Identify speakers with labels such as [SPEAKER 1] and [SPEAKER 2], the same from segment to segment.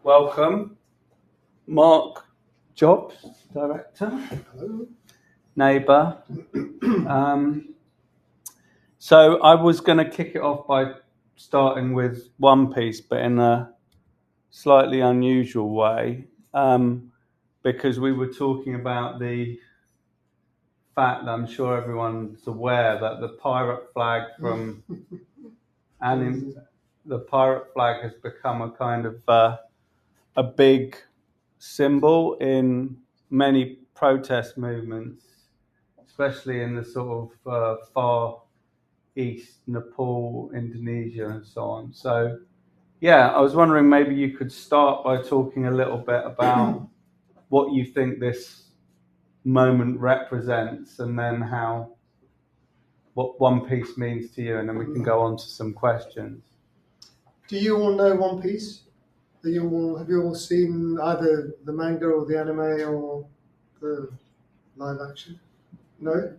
[SPEAKER 1] welcome Marc, Jobst, director,
[SPEAKER 2] Hello.
[SPEAKER 1] neighbour. So I was going to kick it off by starting with One Piece, but in a slightly unusual way, because we were talking about the fact that I'm sure everyone's aware that the pirate flag from anime, the pirate flag has become a kind of a big symbol in many protest movements, especially in the sort of far east, Nepal, Indonesia, and so on. So, yeah, I was wondering maybe you could start by talking a little bit about what you think this moment represents, and then what One Piece means to you, and then we can go on to some questions.
[SPEAKER 2] Do you all know One Piece? Have you all seen either the manga or the anime or the live action? No?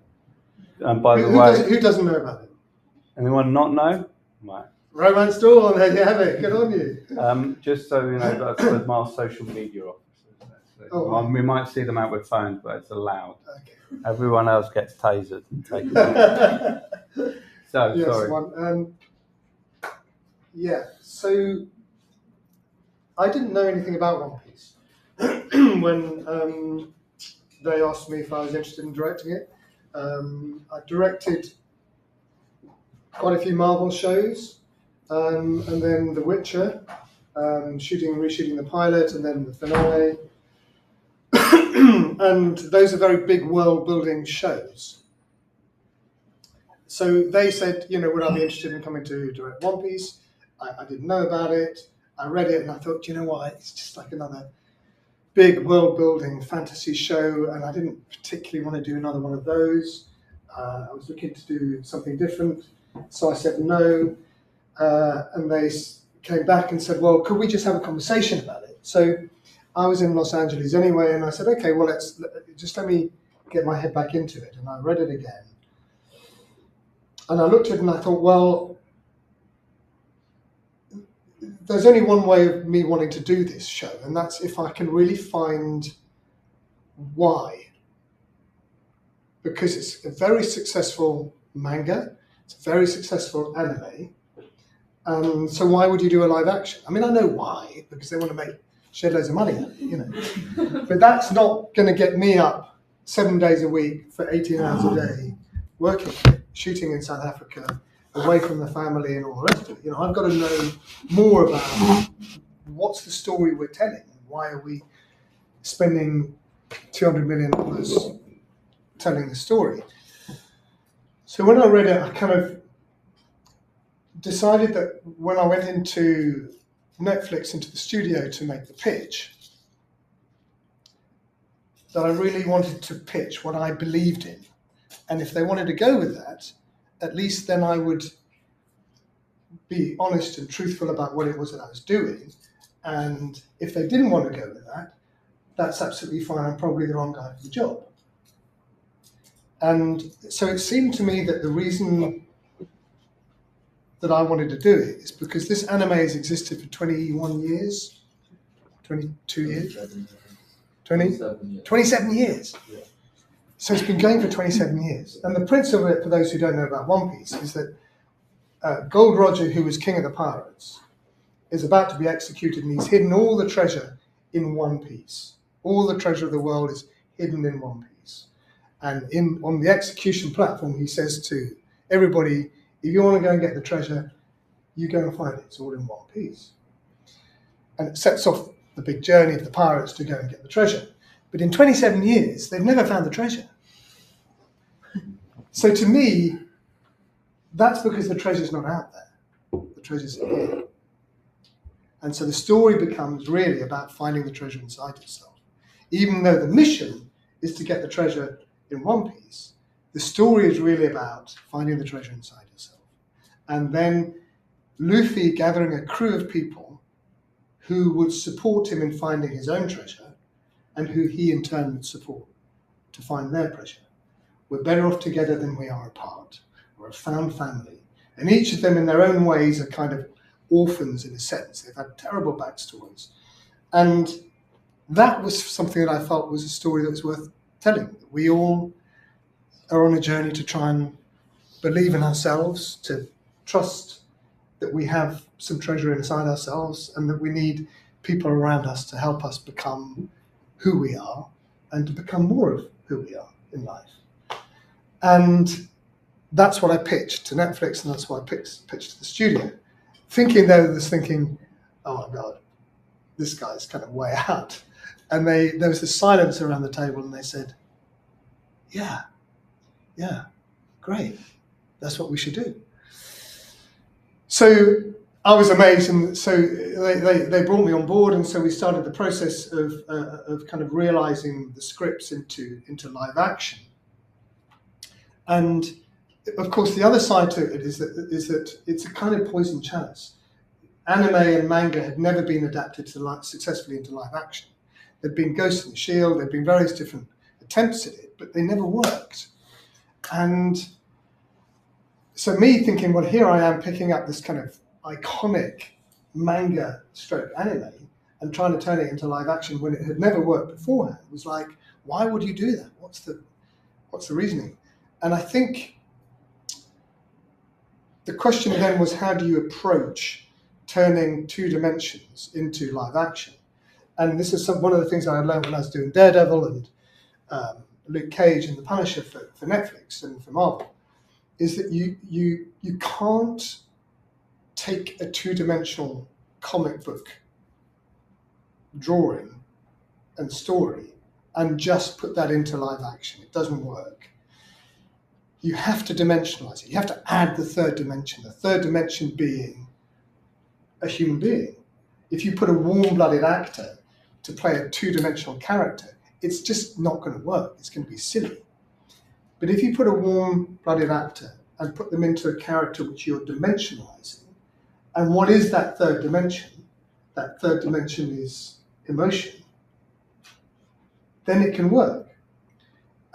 [SPEAKER 1] And by the way,
[SPEAKER 2] who doesn't know about it?
[SPEAKER 1] anyone not know? Right.
[SPEAKER 2] Romance Dawn, there you have it. Good on you.
[SPEAKER 1] Just so you know, that's with my social media officers.
[SPEAKER 2] Oh,
[SPEAKER 1] we might see them out with phones, but it's allowed.
[SPEAKER 2] Okay.
[SPEAKER 1] Everyone else gets tasered and taken. So,
[SPEAKER 2] yes,
[SPEAKER 1] sorry.
[SPEAKER 2] Yeah, so I didn't know anything about One Piece when they asked me if I was interested in directing it. I directed quite a few Marvel shows, and then The Witcher, reshooting the pilot, and then the finale. And those are very big world-building shows. So they said, would I be interested in coming to direct One Piece? I didn't know about it. I read it and I thought, you know what, it's just like another big world-building fantasy show, and I didn't particularly want to do another one of those. I was looking to do something different, so I said no. And they came back and said, well, could we just have a conversation about it? So I was in Los Angeles anyway, and I said, okay, well, let me get my head back into it. And I read it again. And I looked at it and I thought, well, there's only one way of me wanting to do this show, and that's if I can really find why. Because it's a very successful manga, it's a very successful anime. So why would you do a live action? I mean, I know why, because they want to make shed loads of money out of it, But that's not going to get me up 7 days a week for 18 hours a day, working, shooting in South Africa, away from the family and all the rest of it. I've got to know more about what's the story we're telling. Why are we spending $200 million telling the story? So when I read it, I kind of decided that when I went into Netflix, into the studio to make the pitch, that I really wanted to pitch what I believed in. And if they wanted to go with that, at least then I would be honest and truthful about what it was that I was doing. And if they didn't want to go with that, that's absolutely fine. I'm probably the wrong guy for the job. And so it seemed to me that the reason that I wanted to do it is because this anime has existed for 21 years, 22 years, 27 years. Yeah. So it's been going for 27 years. And the principle of it, for those who don't know about One Piece, is that Gold Roger, who was king of the pirates, is about to be executed, and he's hidden all the treasure in one piece. All the treasure of the world is hidden in one piece. And on the execution platform, he says to everybody, if you want to go and get the treasure, you go and find it. It's all in one piece. And it sets off the big journey of the pirates to go and get the treasure. But in 27 years, they've never found the treasure. So to me, that's because the treasure's not out there. The treasure's in here. And so the story becomes really about finding the treasure inside yourself. Even though the mission is to get the treasure in one piece, the story is really about finding the treasure inside yourself. And then Luffy gathering a crew of people who would support him in finding his own treasure, and who he in turn would support to find their treasure. We're better off together than we are apart. We're a found family. And each of them in their own ways are kind of orphans in a sense. They've had terrible backstories. And that was something that I felt was a story that was worth telling. We all are on a journey to try and believe in ourselves, to trust that we have some treasure inside ourselves, and that we need people around us to help us become who we are and to become more of who we are in life. And that's what I pitched to Netflix, and that's what I pitched to the studio. Thinking, oh my God, this guy's kind of way out. And there was this silence around the table, and they said, yeah, great. That's what we should do. So I was amazed, and so they brought me on board, and so we started the process of kind of realizing the scripts into live action. And of course, the other side to it is that it's a kind of poison chalice. Anime and manga had never been adapted successfully into live action. There'd been Ghost in the Shield, there'd been various different attempts at it, but they never worked. And so me thinking, well, here I am picking up this kind of iconic manga stroke anime and trying to turn it into live action when it had never worked beforehand was like, why would you do that? What's the reasoning? And I think the question then was, how do you approach turning 2 dimensions into live action? And this is one of the things I learned when I was doing Daredevil and Luke Cage and The Punisher for Netflix and for Marvel, is that you can't take a 2-dimensional comic book drawing and story and just put that into live action. It doesn't work. You have to dimensionalize it. You have to add the 3rd dimension, the 3rd dimension being a human being. If you put a warm-blooded actor to play a 2-dimensional character, it's just not going to work. It's going to be silly. But if you put a warm-blooded actor and put them into a character which you're dimensionalizing, and what is that 3rd dimension? That 3rd dimension is emotion. Then it can work.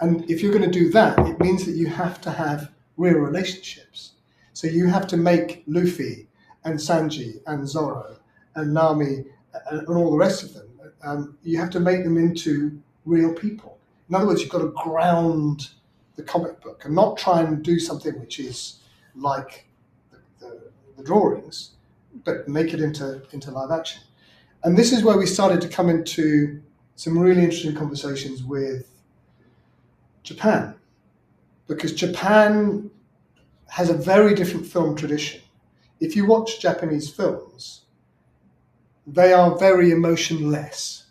[SPEAKER 2] And if you're going to do that, it means that you have to have real relationships. So you have to make Luffy and Sanji and Zoro and Nami and all the rest of them. You have to make them into real people. In other words, you've got to ground the comic book and not try and do something which is like the drawings, but make it into live action. And this is where we started to come into some really interesting conversations with Japan, because Japan has a very different film tradition. If you watch Japanese films, they are very emotionless.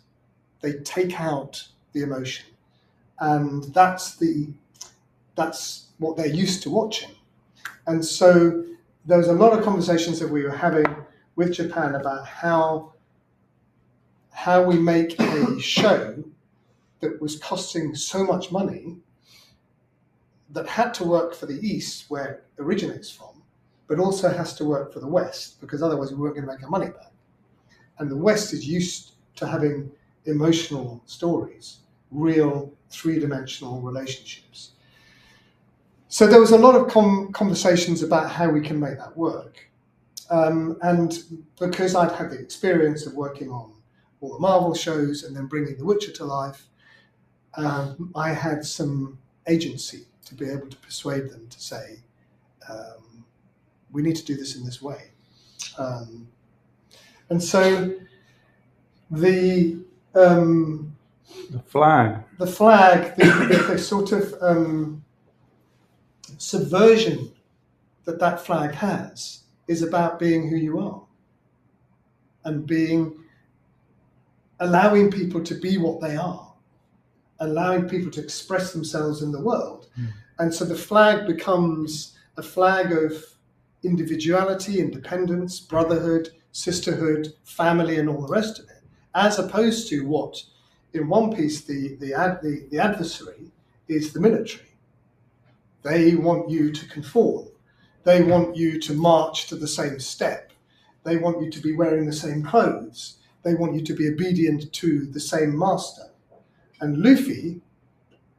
[SPEAKER 2] They take out the emotion, and that's what they're used to watching. And so there was a lot of conversations that we were having with Japan about how we make a show that was costing so much money, that had to work for the East, where it originates from, but also has to work for the West, because otherwise we weren't going to make our money back. And the West is used to having emotional stories, real 3-dimensional relationships. So there was a lot of conversations about how we can make that work. And because I'd had the experience of working on all the Marvel shows and then bringing The Witcher to life, I had some agency to be able to persuade them to say, we need to do this in this way. And so the
[SPEAKER 1] flag,
[SPEAKER 2] the sort of subversion that flag has is about being who you are and allowing people to be what they are, allowing people to express themselves in the world. And so the flag becomes a flag of individuality, independence, brotherhood, sisterhood, family, and all the rest of it, as opposed to what, in One Piece, the adversary is the military. They want you to conform. They want you to march to the same step. They want you to be wearing the same clothes. They want you to be obedient to the same master. And Luffy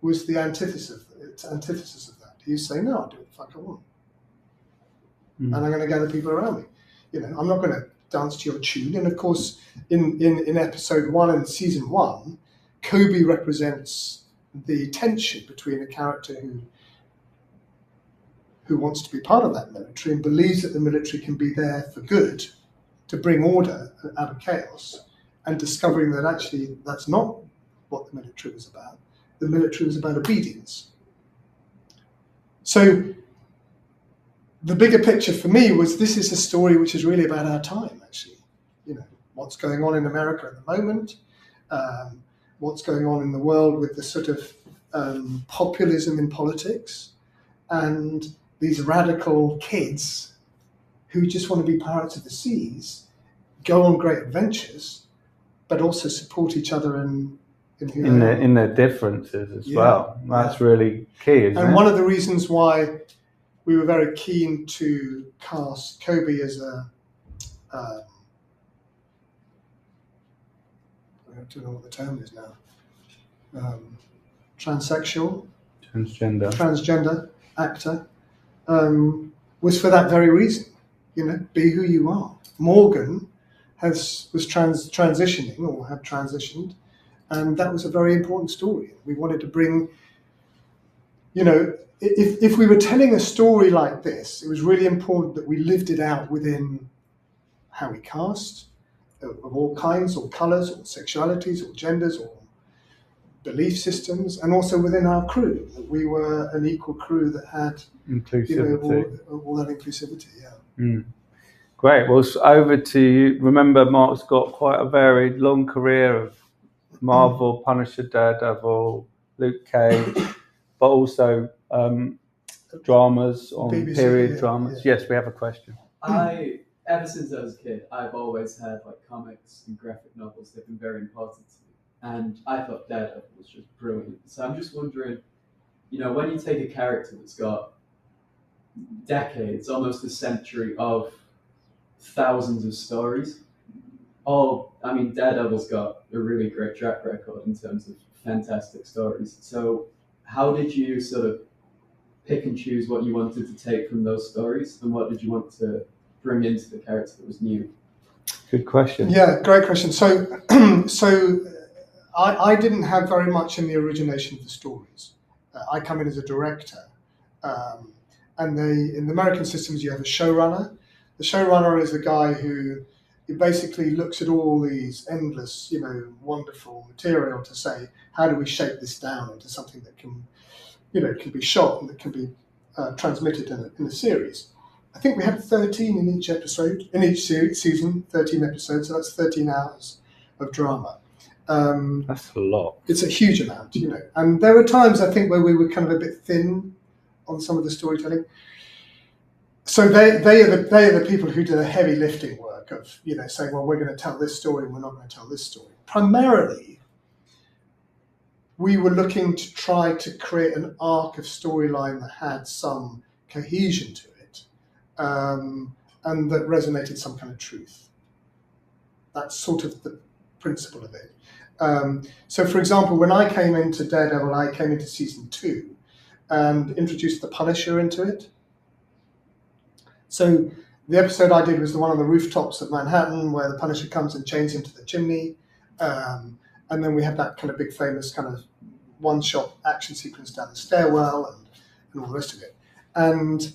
[SPEAKER 2] was the antithesis of that. He was saying, no, I'll do what the fuck I want. And I'm going to gather people around me. I'm not going to dance to your tune. And of course, in episode 1 and season 1, Kobe represents the tension between a character who wants to be part of that military and believes that the military can be there for good, to bring order out of chaos, and discovering that actually that's not what the military was about. The military was about obedience. So the bigger picture for me was, this is a story which is really about our time, actually. You know, what's going on in America at the moment, what's going on in the world with the sort of populism in politics, and these radical kids who just want to be pirates of the seas, go on great adventures, but also support each other in
[SPEAKER 1] their differences as well. That's really key, isn't it?
[SPEAKER 2] And one of the reasons why we were very keen to cast Kobe as I don't know what the term is now, transgender actor, was for that very reason. You know, be who you are. Morgan was transitioning, or had transitioned, and that was a very important story. We wanted to bring, you know, if we were telling a story like this, it was really important that we lived it out within how we cast, of all kinds, or colours, or sexualities, or genders, or belief systems, and also within our crew, that we were an equal crew that had inclusivity. All that inclusivity, yeah.
[SPEAKER 1] Mm. Great. Well, over to you. Remember, Marc's got quite a varied, long career of Marvel, Punisher, Daredevil, Luke Cage, but also dramas on BBC, period dramas. Yeah. Yes, we have a question.
[SPEAKER 3] Ever since I was a kid, I've always had like comics and graphic novels. They've been very important to me, and I thought Daredevil was just brilliant. So I'm just wondering, you know, when you take a character that's got decades, almost a century of thousands of stories, Daredevil's got a really great track record in terms of fantastic stories. So how did you sort of pick and choose what you wanted to take from those stories, and what did you want to bring into the character that was new?
[SPEAKER 1] Good question.
[SPEAKER 2] Yeah, great question. So, I didn't have very much in the origination of the stories. I come in as a director, and in the American systems you have a showrunner. The showrunner is a guy who basically looks at all these endless, you know, wonderful material to say, how do we shape this down into something that can, you know, can be shot and that can be transmitted in a series. I think we had 13 in each episode, in each season, 13 episodes, so that's 13 hours of drama.
[SPEAKER 1] That's a lot.
[SPEAKER 2] It's a huge amount, you know. And there were times, I think, where we were kind of a bit thin on some of the storytelling. So they are the people who do the heavy lifting work of, you know, saying, well, we're going to tell this story, we're not going to tell this story. Primarily, we were looking to try to create an arc of storyline that had some cohesion to it, and that resonated some kind of truth. That's sort of the principle of it. So, for example, when I came into Daredevil, I came into season 2 and introduced the Punisher into it. So the episode I did was the one on the rooftops of Manhattan, where the Punisher comes and chains him to the chimney. And then we have that kind of big famous kind of one-shot action sequence down the stairwell and all the rest of it. And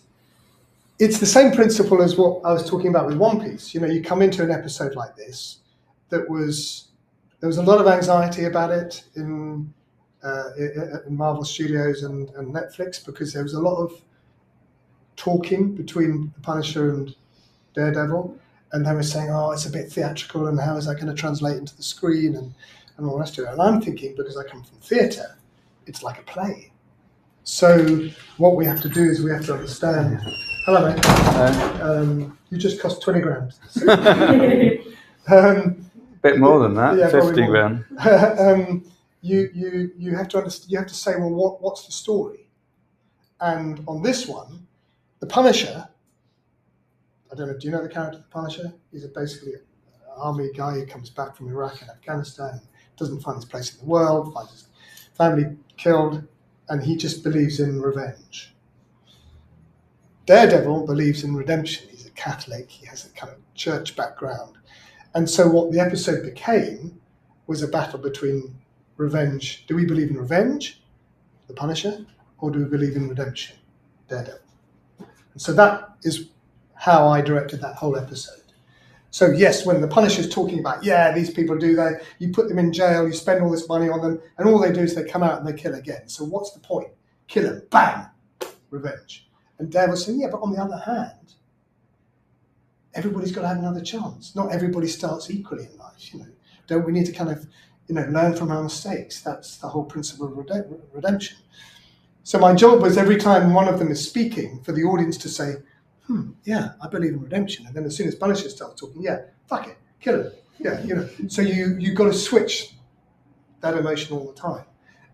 [SPEAKER 2] it's the same principle as what I was talking about with One Piece. You know, you come into an episode like this, there was a lot of anxiety about it in Marvel Studios and Netflix, because there was a lot of talking between the Punisher and Daredevil, and they were saying, oh, it's a bit theatrical, and how is that going to translate into the screen, and all the rest of it. And I'm thinking, because I come from theatre, it's like a play. So what we have to do is we have to understand. Hello, mate. You just cost 20 grand.
[SPEAKER 1] Bit more than that,
[SPEAKER 2] yeah,
[SPEAKER 1] 50 grand.
[SPEAKER 2] You have to understand. You have to say, well, what's the story? And on this one, the Punisher, I don't know, do you know the character of the Punisher? He's basically an army guy who comes back from Iraq and Afghanistan, doesn't find his place in the world, finds his family killed, and he just believes in revenge. Daredevil believes in redemption. He's a Catholic. He has a kind of church background. And so what the episode became was a battle between revenge. Do we believe in revenge, the Punisher, or do we believe in redemption, Daredevil? And so that is how I directed that whole episode. So yes, when the Punisher's talking about, yeah, these people do that, you put them in jail, you spend all this money on them, and all they do is they come out and they kill again. So what's the point? Kill them, bang, revenge. And Daredevil's saying, yeah, but on the other hand, everybody's got to have another chance. Not everybody starts equally in life, you know. Don't we need to kind of, you know, learn from our mistakes? That's the whole principle of redemption. So my job was every time one of them is speaking for the audience to say, yeah, I believe in redemption. And then as soon as Punisher starts talking, yeah, fuck it, kill him. Yeah, you know. So you've got to switch that emotion all the time.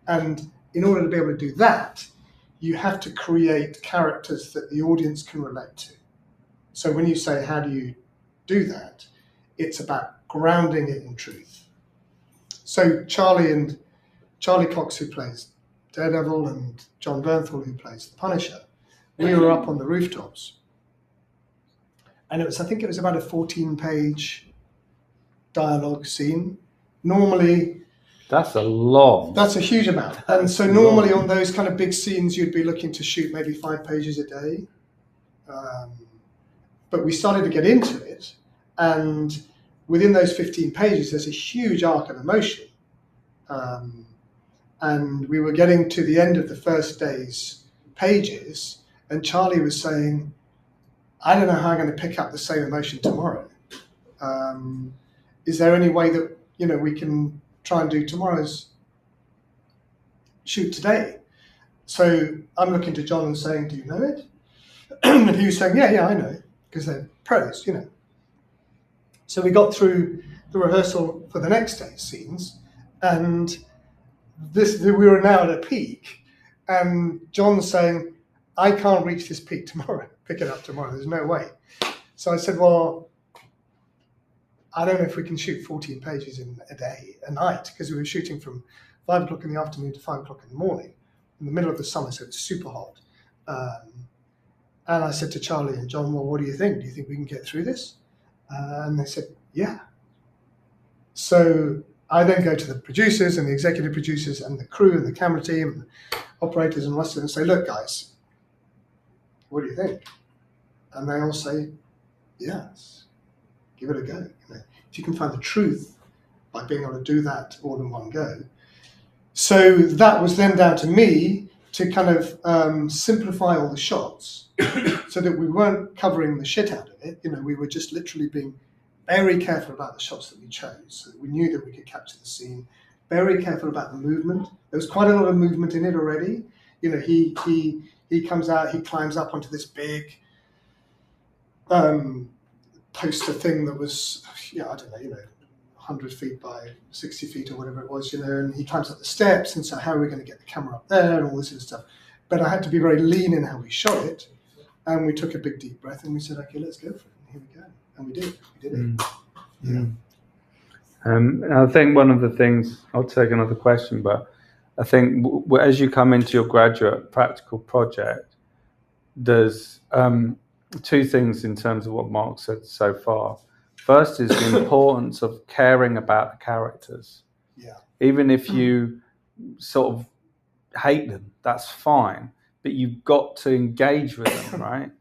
[SPEAKER 2] And in order to be able to do that, you have to create characters that the audience can relate to. So when you say, how do you do that? It's about grounding it in truth. So Charlie Cox, who plays Daredevil, and John Bernthal, who plays the Punisher, we were up on the rooftops. And I think it was about a 14-page dialogue scene. Normally,
[SPEAKER 1] that's a huge amount.
[SPEAKER 2] And so normally on those kind of big scenes, you'd be looking to shoot maybe 5 pages a day. But we started to get into it, and within those 15 pages, there's a huge arc of emotion. And we were getting to the end of the first day's pages, and Charlie was saying, I don't know how I'm going to pick up the same emotion tomorrow. Is there any way that, you know, we can try and do tomorrow's shoot today? So I'm looking to John and saying, do you know it? And he was saying, yeah, I know, because they're pros, you know. So we got through the rehearsal for the next day's scenes, and we were now at a peak, and John's saying, I can't reach this peak tomorrow, pick it up tomorrow, there's no way. So I said, well, I don't know if we can shoot 14 pages in a day, a night, because we were shooting from 5 o'clock in the afternoon to 5 o'clock in the morning, in the middle of the summer, so it's super hot. And I said to Charlie and John, well, what do you think? Do you think we can get through this? And they said, yeah. So I then go to the producers and the executive producers and the crew and the camera team and the operators and the rest of them and say, look, guys, what do you think? And they all say, yes, give it a go. You know, if you can find the truth by being able to do that all in one go. So that was then down to me to kind of simplify all the shots so that we weren't covering the shit out of it. You know, we were just literally being very careful about the shots that we chose. So we knew that we could capture the scene. Very careful about the movement. There was quite a lot of movement in it already. You know, he comes out, he climbs up onto this big poster thing that was, I don't know, 100 feet by 60 feet or whatever it was, and he climbs up the steps, and so how are we going to get the camera up there and all this sort of stuff. But I had to be very lean in how we shot it, and we took a big deep breath and we said, okay, let's go for it. And here we go. And we did it. Yeah.
[SPEAKER 1] And I think one of the things, I'll take another question, but I think as you come into your graduate practical project, there's 2 things in terms of what Mark said so far. First is the importance of caring about the characters.
[SPEAKER 2] Yeah.
[SPEAKER 1] Even if you sort of hate them, that's fine, but you've got to engage with them, right?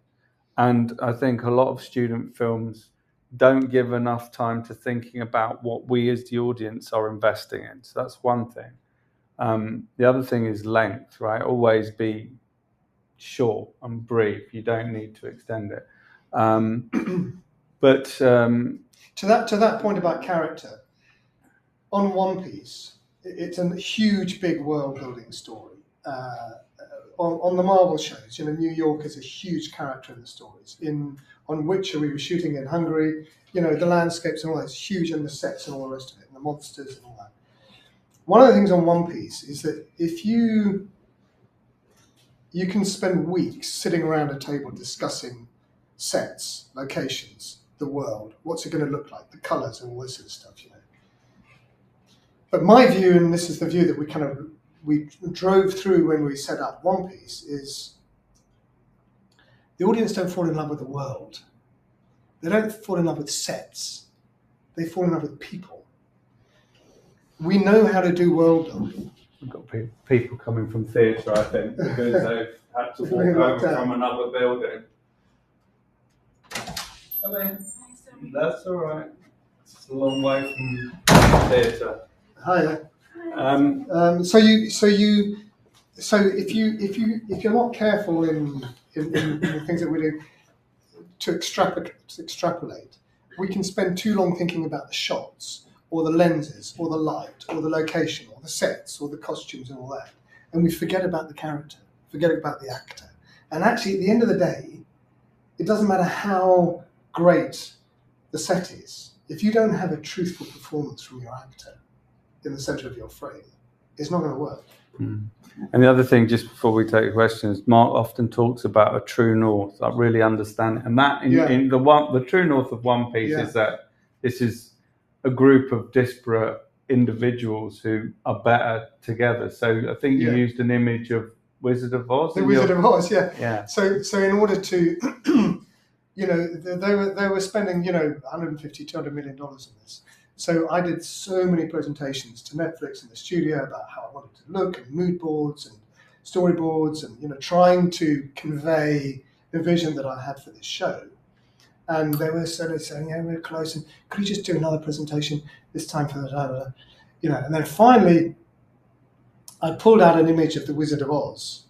[SPEAKER 1] And I think a lot of student films don't give enough time to thinking about what we as the audience are investing in. So that's one thing. The other thing is length, right? Always be short and brief. You don't need to extend it. But
[SPEAKER 2] to that point about character, on One Piece, it's a huge, big world-building story. On the Marvel shows, New York is a huge character in the stories. On Witcher, we were shooting in Hungary. The landscapes and all that's huge, and the sets and all the rest of it, and the monsters and all that. One of the things on One Piece is that if you can spend weeks sitting around a table discussing sets, locations, the world, what's it going to look like, the colours and all this sort of stuff, But my view, and this is the view that we drove through when we set up One Piece, is the audience don't fall in love with the world. They don't fall in love with sets. They fall in love with people. We know how to do world building.
[SPEAKER 1] We've got people coming from theatre, I think, because they've had to walk over from another building. That's all right. It's a long way from theatre.
[SPEAKER 2] Hi there. So if you're not careful in the things that we do to extrapolate, we can spend too long thinking about the shots, or the lenses, or the light, or the location, or the sets, or the costumes, and all that, and we forget about the character, forget about the actor. And actually, at the end of the day, it doesn't matter how great the set is. If you don't have a truthful performance from your actor in the centre of your frame, it's not going to work.
[SPEAKER 1] Mm. And the other thing, just before we take questions, Marc often talks about a true north. I really understand it. And that in the true north of One Piece is that this is a group of disparate individuals who are better together. So I think you used an image of Wizard of Oz.
[SPEAKER 2] The Wizard of Oz,
[SPEAKER 1] yeah.
[SPEAKER 2] So in order to, they were spending, $150, $200 million on this. So I did so many presentations to Netflix and the studio about how I wanted to look, and mood boards and storyboards, and trying to convey the vision that I had for this show. And they were sort of saying, we're close, and could you just do another presentation this time for the And then finally, I pulled out an image of the Wizard of Oz,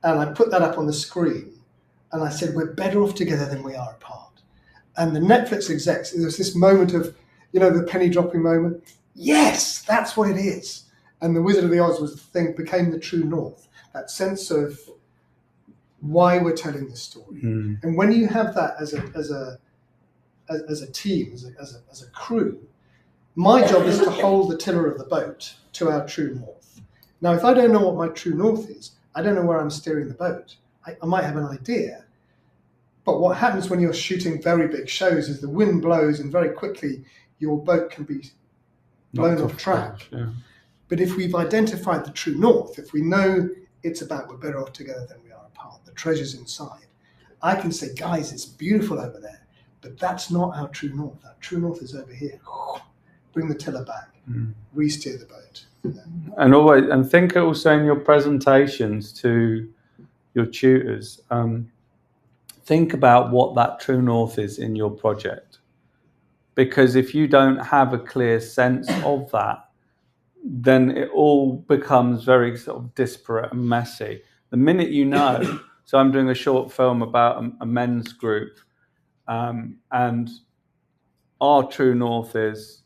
[SPEAKER 2] and I put that up on the screen, and I said, we're better off together than we are apart. And the Netflix execs, there was this moment of, the penny dropping moment. Yes, that's what it is. And the Wizard of the Oz became the true north. That sense of why we're telling this story. Mm. And when you have that as a team, as a crew, my job is to hold the tiller of the boat to our true north. Now, if I don't know what my true north is, I don't know where I'm steering the boat. I might have an idea. But what happens when you're shooting very big shows is the wind blows, and very quickly your boat can be blown off track. Yeah. But if we've identified the true north, if we know it's about we're better off together than we are apart, the treasure's inside, I can say, guys, it's beautiful over there, but that's not our true north. Our true north is over here. Bring the tiller back, re-steer the boat.
[SPEAKER 1] And think also in your presentations to your tutors, think about what that true north is in your project. Because if you don't have a clear sense of that, then it all becomes very sort of disparate and messy. The minute you know, so I'm doing a short film about a men's group, and our true north is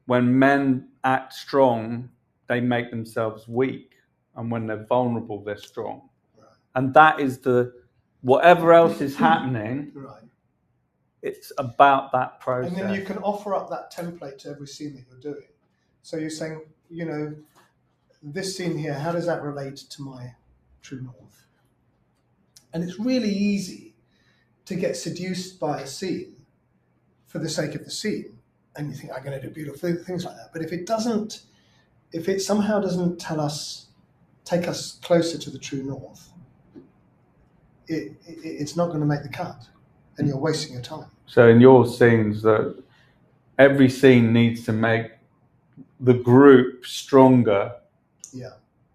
[SPEAKER 1] when men act strong, they make themselves weak, and when they're vulnerable, they're strong. Right. And that is whatever else is happening. Right. It's about that process.
[SPEAKER 2] And then you can offer up that template to every scene that you're doing. So you're saying, this scene here, how does that relate to my true north? And it's really easy to get seduced by a scene for the sake of the scene. And you think, I'm going to do beautiful things like that. But if it somehow doesn't take us closer to the true north, it's not going to make the cut. And you're wasting your time.
[SPEAKER 1] So in your scenes, that every scene needs to make the group stronger. Yeah.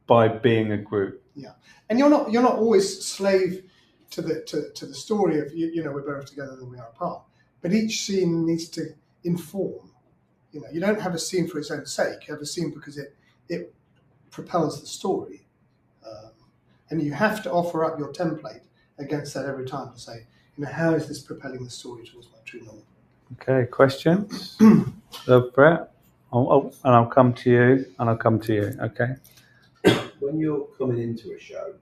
[SPEAKER 1] By being a group.
[SPEAKER 2] Yeah, and you're not always slave to the story of we're better together than we are apart. But each scene needs to inform. You don't have a scene for its own sake. You have a scene because it propels the story, and you have to offer up your template against that every time to say, how is this propelling the story towards my true north?
[SPEAKER 1] Okay, questions? So, Brett? And I'll come to you, and I'll come to you, okay?
[SPEAKER 4] When you're coming into a show,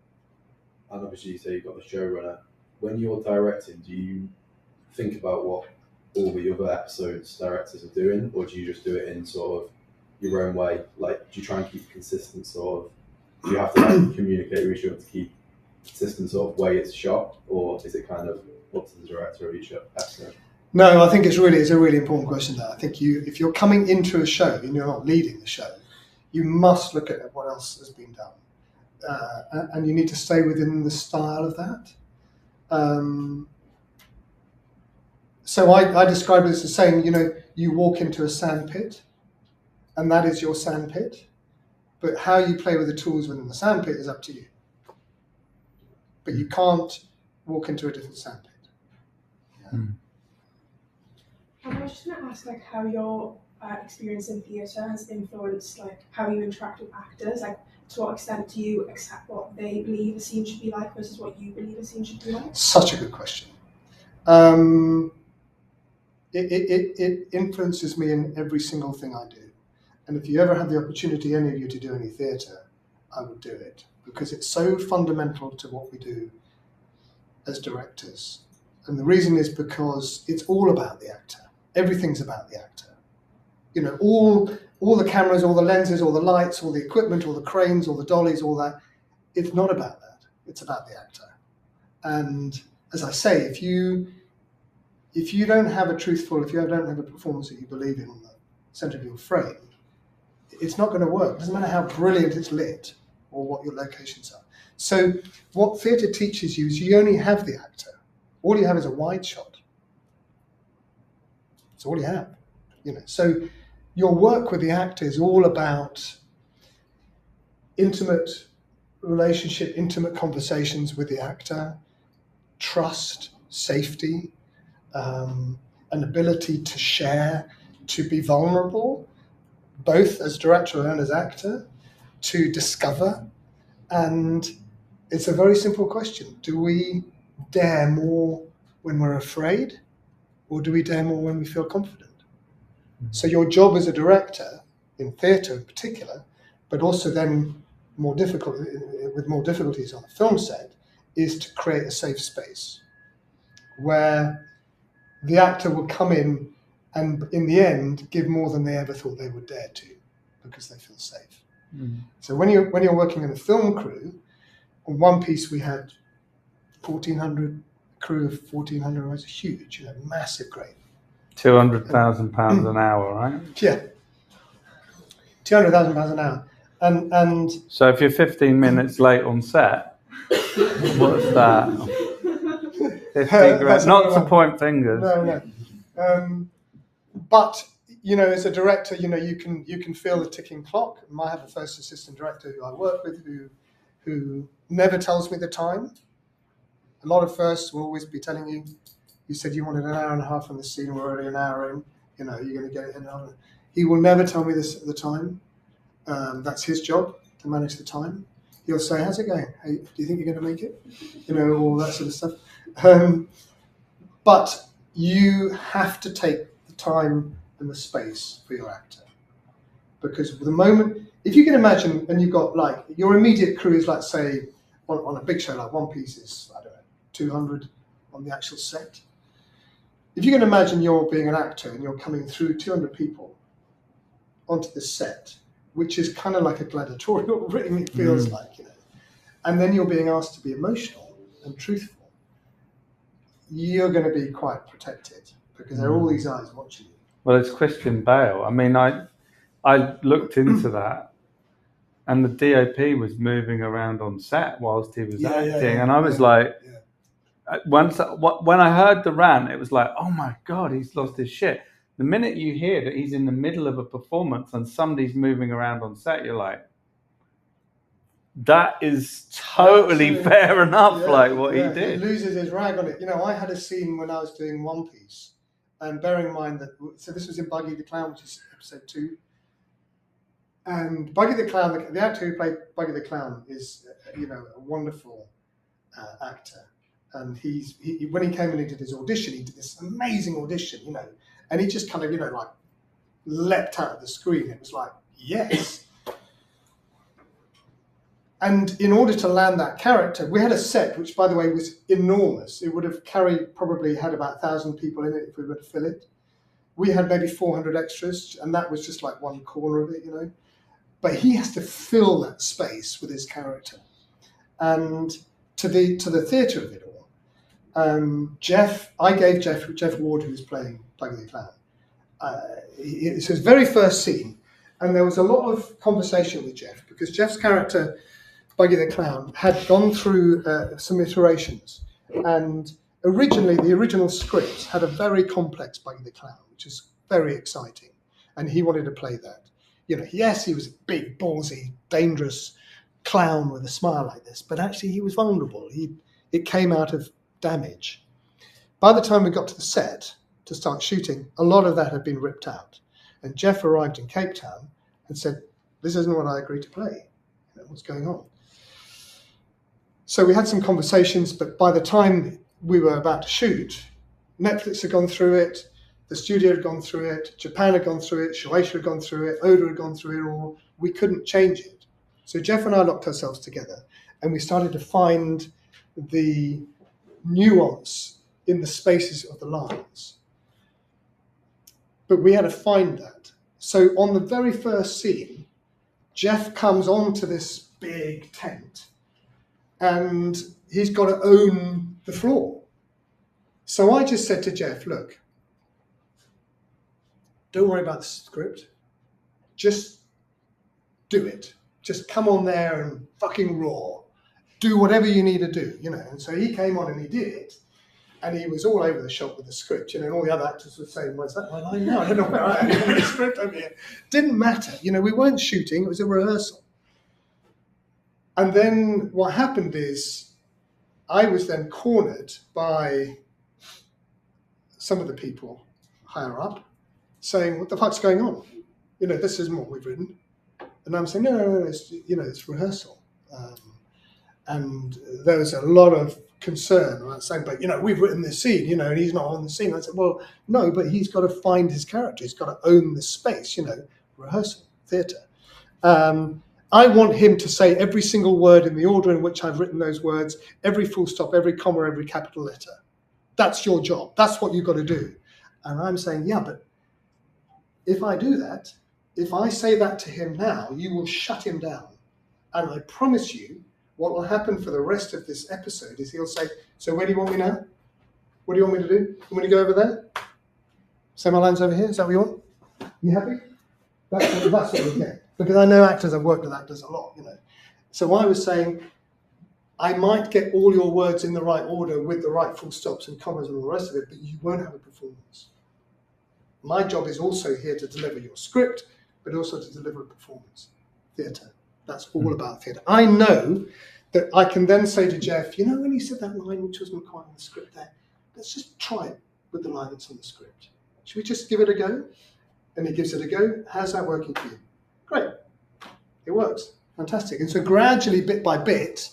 [SPEAKER 4] and obviously you say you've got a showrunner, when you're directing, do you think about what all the other episodes directors are doing, or do you just do it in sort of your own way? Like, do you try and keep consistent sort of, do you have to communicate with each other to keep consistent sort of way it's shot, or is it kind of up to the director of each episode?
[SPEAKER 2] No, I think it's a really important question there. I think if you're coming into a show and you're not leading the show, you must look at what else has been done. And you need to stay within the style of that. So I describe it as the same, you walk into a sand pit, and that is your sand pit. But how you play with the tools within the sand pit is up to you. But you can't walk into a different sand pit. Yeah.
[SPEAKER 5] I was just going to ask, how your experience in theatre has influenced, how you interact with actors. To what extent do you accept what they believe a scene should be like versus what you believe a scene should be like?
[SPEAKER 2] Such a good question. It influences me in every single thing I do. And if you ever have the opportunity, any of you, to do any theatre, I would do it, because it's so fundamental to what we do as directors. And the reason is because it's all about the actor. Everything's about the actor. All the cameras, all the lenses, all the lights, all the equipment, all the cranes, all the dollies, all that. It's not about that. It's about the actor. And as I say, if you don't have a performance that you believe in on the centre of your frame, it's not going to work. It doesn't matter how brilliant it's lit or what your locations are. So what theatre teaches you is you only have the actor. All you have is a wide shot. That's all you have. So your work with the actor is all about intimate relationship, intimate conversations with the actor, trust, safety, an ability to share, to be vulnerable, both as director and as actor, to discover. And it's a very simple question. Do we dare more when we're afraid, or do we dare more when we feel confident? Mm-hmm. So your job as a director, in theatre in particular, but also then with more difficulties on a film set, is to create a safe space where the actor will come in and in the end give more than they ever thought they would dare to, because they feel safe. Mm. So when you're working in a film crew, on one piece we had 1,400 crew of 1,400. It was huge, massive crane.
[SPEAKER 1] £200,000 an hour, right?
[SPEAKER 2] Yeah, £200,000 an hour. And
[SPEAKER 1] so if you're 15 minutes late on set, what's that? 50 grand. Not to point fingers.
[SPEAKER 2] No. But as a director, you can feel the ticking clock. I have a first assistant director who I work with who never tells me the time. A lot of firsts will always be telling you, you said you wanted an hour and a half on the scene, we're already an hour in, you're going to get it in an hour. He will never tell me the time. That's his job, to manage the time. He'll say, how's it going? Hey, do you think you're going to make it? All that sort of stuff. But you have to take the time and the space for your actor. Because the moment, if you can imagine, and you've got your immediate crew is say, on a big show like One Piece is, 200 on the actual set. If you can imagine you're being an actor and you're coming through 200 people onto the set, which is kind of like a gladiatorial ring, it feels like, and then you're being asked to be emotional and truthful, you're going to be quite protected because there are all these eyes watching you.
[SPEAKER 1] Well, it's Christian Bale. I mean, I looked into that, and the DOP was moving around on set whilst he was acting, and I was when I heard the rant, it was like, oh my God, he's lost his shit. The minute you hear that he's in the middle of a performance and somebody's moving around on set, you're like, that is totally fair enough, what he did.
[SPEAKER 2] He loses his rag on it. I had a scene when I was doing One Piece, and bearing in mind that, so this was in Buggy the Clown, which is episode 2. And Buggy the Clown, the actor who played Buggy the Clown is, a wonderful actor. And when he came in and did his audition, he did this amazing audition, and he just kind of, leapt out of the screen. It was like, yes. And in order to land that character, we had a set, which, by the way, was enormous. It would have probably had about 1,000 people in it if we were to fill it. We had maybe 400 extras, and that was just one corner of it, But he has to fill that space with his character. And to the theatre of it all, I gave Jeff Ward, who was playing Buggy the Clown, it's his very first scene, and there was a lot of conversation with Jeff, because Jeff's character, Buggy the Clown, had gone through some iterations, and originally, the original script had a very complex Buggy the Clown, which is very exciting. And he wanted to play that. You know, yes, he was a big, ballsy, dangerous clown with a smile like this, but actually he was vulnerable. It came out of damage. By the time we got to the set to start shooting, a lot of that had been ripped out. And Jeff arrived in Cape Town and said, this isn't what I agreed to play. You know, what's going on? So we had some conversations, but by the time we were about to shoot, Netflix had gone through it, the studio had gone through it, Japan had gone through it, Shueisha had gone through it, Oda had gone through it all. We couldn't change it. So Jeff and I locked ourselves together and we started to find the nuance in the spaces of the lines. But we had to find that. So on the very first scene, Jeff comes onto this big tent and he's got to own the floor. So I just said to Jeff, look, don't worry about the script. Just do it. Just come on there and fucking roar. Do whatever you need to do, you know. And so he came on and he did it. And he was all over the shop with the script, you know, and all the other actors were saying, well, is that my line now? I don't know where I am in the script over here. Didn't matter. You know, we weren't shooting. It was a rehearsal. And then what happened is I was then cornered by some of the people higher up saying, what the fuck's going on? You know, this isn't what we've written. And I'm saying, no, it's, you know, it's rehearsal. And there was a lot of concern about saying, but, you know, we've written this scene, you know, and he's not on the scene. I said, well, no, but he's got to find his character. He's got to own this space, you know, rehearsal, theatre. I want him to say every single word in the order in which I've written those words, every full stop, every comma, every capital letter. That's your job. That's what you've got to do. And I'm saying, yeah, but if I do that, if I say that to him now, you will shut him down. And I promise you, what will happen for the rest of this episode is he'll say, so where do you want me now? What do you want me to do? You want me to go over there? Say my lines over here? Is that what you want? You happy? That's what we get. Because I know actors, I've worked with actors a lot, you know. So I was saying, I might get all your words in the right order with the right full stops and commas and all the rest of it, but you won't have a performance. My job is also here to deliver your script, but also to deliver a performance. Theatre. That's all about theatre. I know that I can then say to Jeff, you know, when you said that line which wasn't quite on the script there, let's just try it with the line that's on the script. Should we just give it a go? And he gives it a go. How's that working for you? Great. It works. Fantastic. And so gradually, bit by bit,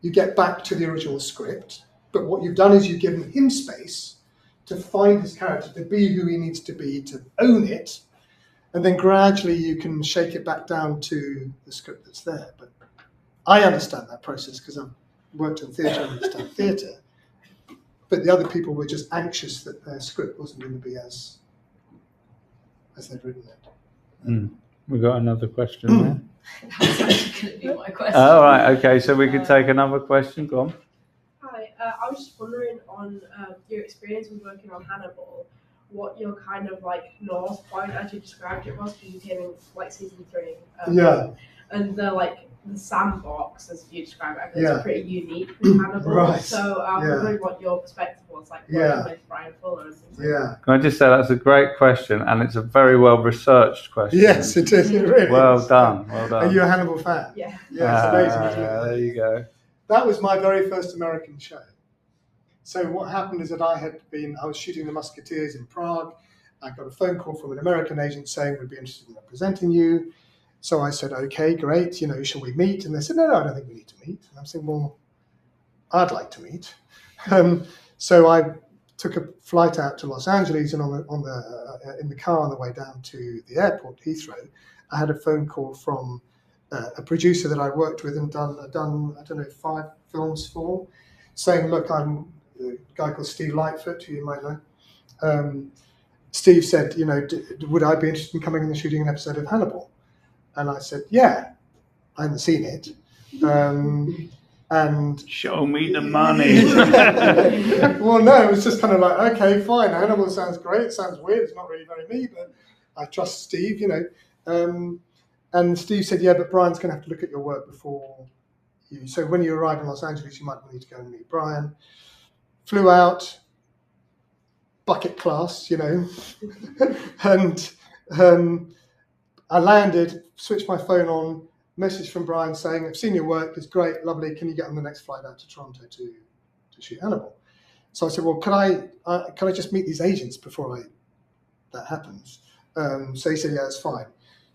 [SPEAKER 2] you get back to the original script. But what you've done is you've given him space to find his character, to be who he needs to be, to own it. And then gradually you can shake it back down to the script that's there. But I understand that process because I've worked in theatre and understand theatre. But the other people were just anxious that their script wasn't going to be as they'd written it.
[SPEAKER 1] We got another question there.
[SPEAKER 6] That's actually going to be my question.
[SPEAKER 1] All right, okay, so we could take another question. Go on.
[SPEAKER 5] Hi, I was just wondering on your experience with working on Hannibal, what your kind of like north point, as you described it, was, because you came in like season 3.
[SPEAKER 2] Yeah.
[SPEAKER 5] And the sandbox, as you describe it,
[SPEAKER 2] Yeah.
[SPEAKER 5] it's pretty unique with Hannibal.
[SPEAKER 2] Right.
[SPEAKER 5] So I'm
[SPEAKER 2] Yeah.
[SPEAKER 5] wondering what your perspective was like working
[SPEAKER 2] Yeah.
[SPEAKER 5] with Brian Fuller and things like
[SPEAKER 2] Yeah.
[SPEAKER 1] Can I just say that's a great question, and it's a very well researched question.
[SPEAKER 2] Yes, it is. It really
[SPEAKER 1] Well
[SPEAKER 2] is.
[SPEAKER 1] done, well done.
[SPEAKER 2] Are you a Hannibal fan?
[SPEAKER 5] that. Yeah.
[SPEAKER 2] Yeah, it's amazing, isn't it?
[SPEAKER 1] There you go.
[SPEAKER 2] That was my very first American show. So what happened is that I was shooting The Musketeers in Prague. I got a phone call from an American agent saying we'd be interested in representing you. So I said, okay, great, you know, shall we meet? And they said, no, I don't think we need to meet. And I'm saying, well, I'd like to meet. So I took a flight out to Los Angeles, and in the car on the way down to the airport, Heathrow, I had a phone call from a producer that I worked with and done I don't know 5 films for, saying, look, I'm a guy called Steve Lightfoot, who you might know. Steve said, you know, would I be interested in coming in and shooting an episode of Hannibal? And I said, yeah. I hadn't seen it. And
[SPEAKER 1] Show me the money.
[SPEAKER 2] well, no, it was just kind of like, okay, fine. Hannibal sounds great. Sounds weird. It's not really very me, but I trust Steve, you know. And Steve said, yeah, but Brian's going to have to look at your work before you. So when you arrive in Los Angeles, you might need to go and meet Brian. flew out, bucket class, you know, and I landed, switched my phone on, message from Brian saying, I've seen your work, it's great, lovely, can you get on the next flight out to Toronto to shoot Hannibal? So I said, well, can I just meet these agents before that happens? So he said, yeah, that's fine.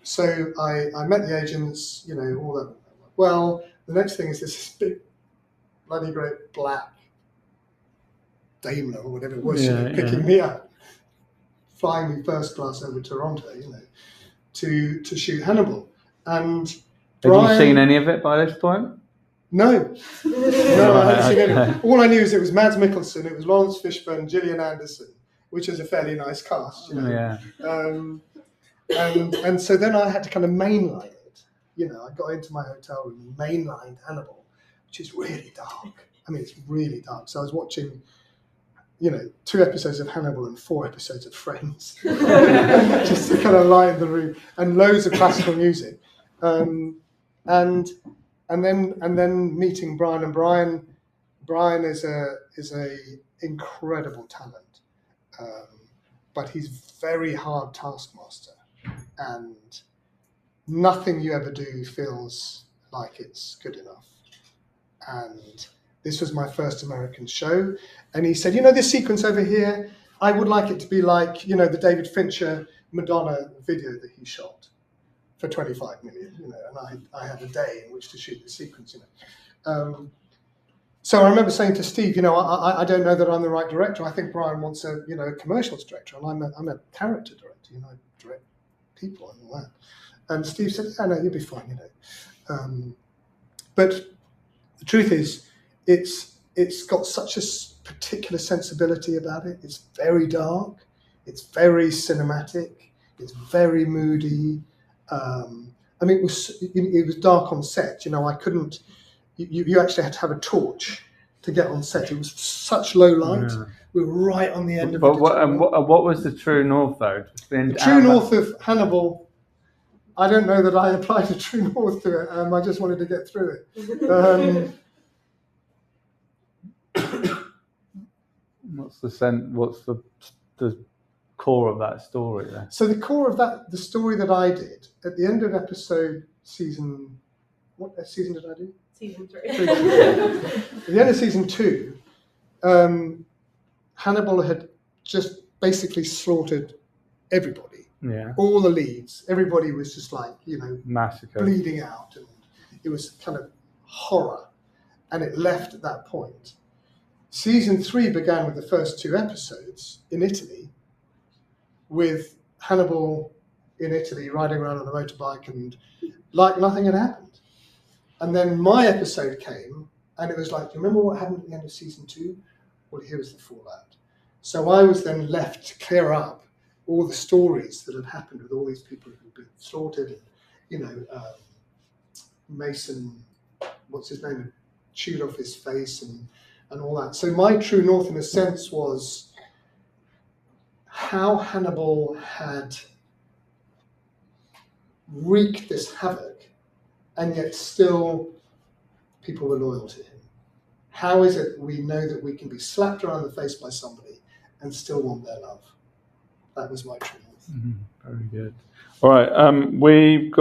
[SPEAKER 2] So I met the agents, you know, all that. Well, the next thing is this big, bloody great black Daimler or whatever it was, picking me up, flying me first class over Toronto, you know, to shoot Hannibal. And
[SPEAKER 1] had you seen any of it by this point?
[SPEAKER 2] No, I hadn't seen any. All I knew is it was Mads Mikkelsen, it was Lawrence Fishburne, Gillian Anderson, which is a fairly nice cast, you know. And so then I had to kind of mainline it. You know, I got into my hotel room and mainlined Hannibal, which is really dark. I mean, it's really dark. So I was watching, you know, 2 episodes of Hannibal and 4 episodes of Friends, just to kind of lighten the room, and loads of classical music, and then meeting Brian, and Brian is a incredible talent, but he's very hard taskmaster, and nothing you ever do feels like it's good enough. And this was my first American show, and he said, you know, this sequence over here, I would like it to be like, you know, the David Fincher Madonna video that he shot for 25 million, you know, and I had a day in which to shoot the sequence, you know. So I remember saying to Steve, you know, I don't know that I'm the right director. I think Brian wants a, you know, commercials director, and I'm a character director, you know, I direct people and all that. And Steve said, yeah, no, you'll be fine, you know. But the truth is, it's got such a particular sensibility about it. It's very dark, it's very cinematic, it's very moody. I mean, it was dark on set. You know, I couldn't. You actually had to have a torch to get on set. It was such low light. Yeah. We were right on the end of it.
[SPEAKER 1] But what was the true north, though?
[SPEAKER 2] The true north of Hannibal. I don't know that I applied a true north to it. I just wanted to get through it.
[SPEAKER 1] What's the core of that story then?
[SPEAKER 2] So the core of the story that I did at the end of season, what season did I do?
[SPEAKER 5] Season 3.
[SPEAKER 2] At the end of season 2, Hannibal had just basically slaughtered everybody.
[SPEAKER 1] Yeah.
[SPEAKER 2] All the leads. Everybody was just like, you know,
[SPEAKER 1] massacre,
[SPEAKER 2] bleeding out, and it was kind of horror, and it left at that point. Season 3 began with the first 2 episodes in Italy, with Hannibal in Italy riding around on a motorbike, and like nothing had happened. And then my episode came, and it was like, do you remember what happened at the end of season 2? Well, here was the fallout. So I was then left to clear up all the stories that had happened with all these people who'd been slaughtered, and, you know, Mason, what's his name, chewed off his face and all that. So my true north, in a sense, was how Hannibal had wreaked this havoc, and yet still people were loyal to him. How is it we know that we can be slapped around the face by somebody and still want their love? That was my true north.
[SPEAKER 1] Very good. All right, we've got